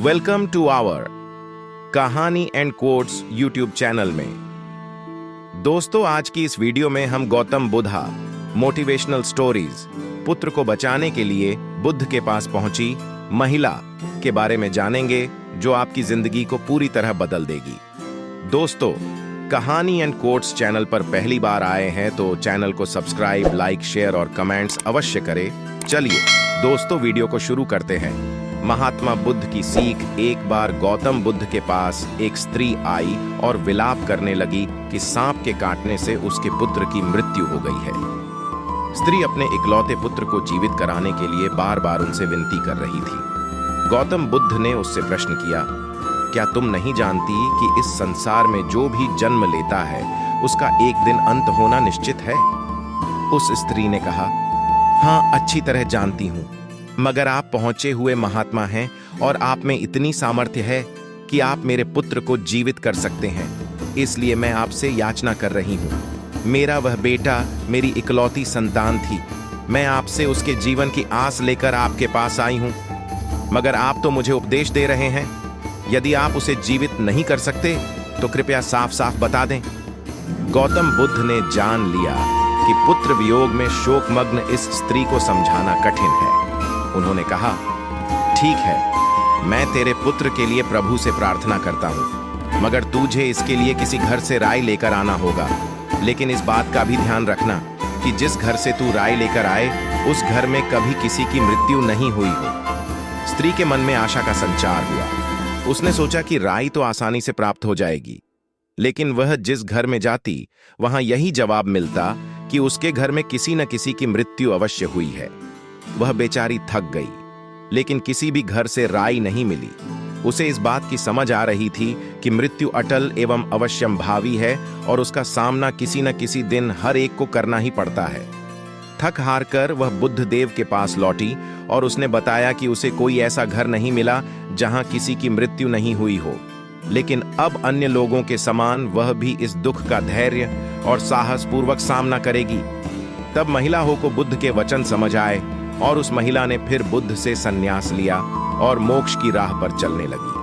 Welcome to our कहानी and quotes YouTube channel में। दोस्तों, आज की इस वीडियो में हम गौतम बुद्धा मोटिवेशनल स्टोरीज पुत्र को बचाने के लिए बुद्ध के पास पहुंची महिला के बारे में जानेंगे, जो आपकी जिंदगी को पूरी तरह बदल देगी। दोस्तों, कहानी एंड कोट्स चैनल पर पहली बार आए हैं तो चैनल को सब्सक्राइब, लाइक, शेयर और कमेंट्स अवश्य करें। चलिए दोस्तों, वीडियो को शुरू करते हैं। महात्मा बुद्ध की सीख। एक बार गौतम बुद्ध के पास एक स्त्री आई और विलाप करने लगी कि सांप के काटने से उसके पुत्र की मृत्यु हो गई है। स्त्री अपने इकलौते पुत्र को जीवित कराने के लिए बार बार उनसे विनती कर रही थी। गौतम बुद्ध ने उससे प्रश्न किया, क्या तुम नहीं जानती कि इस संसार में जो भी जन्म लेता है उसका एक दिन अंत होना निश्चित है? उस स्त्री ने कहा, हाँ, अच्छी तरह जानती हूं, मगर आप पहुंचे हुए महात्मा हैं और आप में इतनी सामर्थ्य है कि आप मेरे पुत्र को जीवित कर सकते हैं, इसलिए मैं आपसे याचना कर रही हूं। मेरा वह बेटा मेरी इकलौती संतान थी। मैं आपसे उसके जीवन की आस लेकर आपके पास आई हूं, मगर आप तो मुझे उपदेश दे रहे हैं। यदि आप उसे जीवित नहीं कर सकते तो कृपया साफ साफ बता दें। गौतम बुद्ध ने जान लिया कि पुत्र वियोग में शोकमग्न इस स्त्री को समझाना कठिन है। उन्होंने कहा, ठीक है, मैं तेरे पुत्र के लिए प्रभु से प्रार्थना करता हूं, मगर तुझे इसके लिए किसी घर से राय लेकर आना होगा। लेकिन इस बात का भी ध्यान रखना कि जिस घर से तू राय लेकर आए उस घर में कभी किसी की मृत्यु नहीं हुई हो। स्त्री के मन में आशा का संचार हुआ। उसने सोचा कि राय तो आसानी से प्राप्त हो जाएगी, लेकिन वह जिस घर में जाती वहां यही जवाब मिलता कि उसके घर में किसी न किसी की मृत्यु अवश्य हुई है। वह बेचारी थक गई, लेकिन किसी भी घर से राय नहीं मिली। उसे इस बात की समझ आ रही थी कि मृत्यु अटल एवं अवश्यंभावी है और उसका सामना किसी न किसी दिन हर एक को करना ही पड़ता है। थक हार कर वह बुद्ध देव के पास लौटी और उसने बताया कि उसे कोई ऐसा घर नहीं मिला जहां किसी की मृत्यु नहीं हुई हो, लेकिन अब अन्य लोगों के समान वह भी इस दुख का धैर्य और साहस पूर्वक सामना करेगी। तब महिला हो को बुद्ध के वचन समझ आए और उस महिला ने फिर बुद्ध से संन्यास लिया और मोक्ष की राह पर चलने लगी।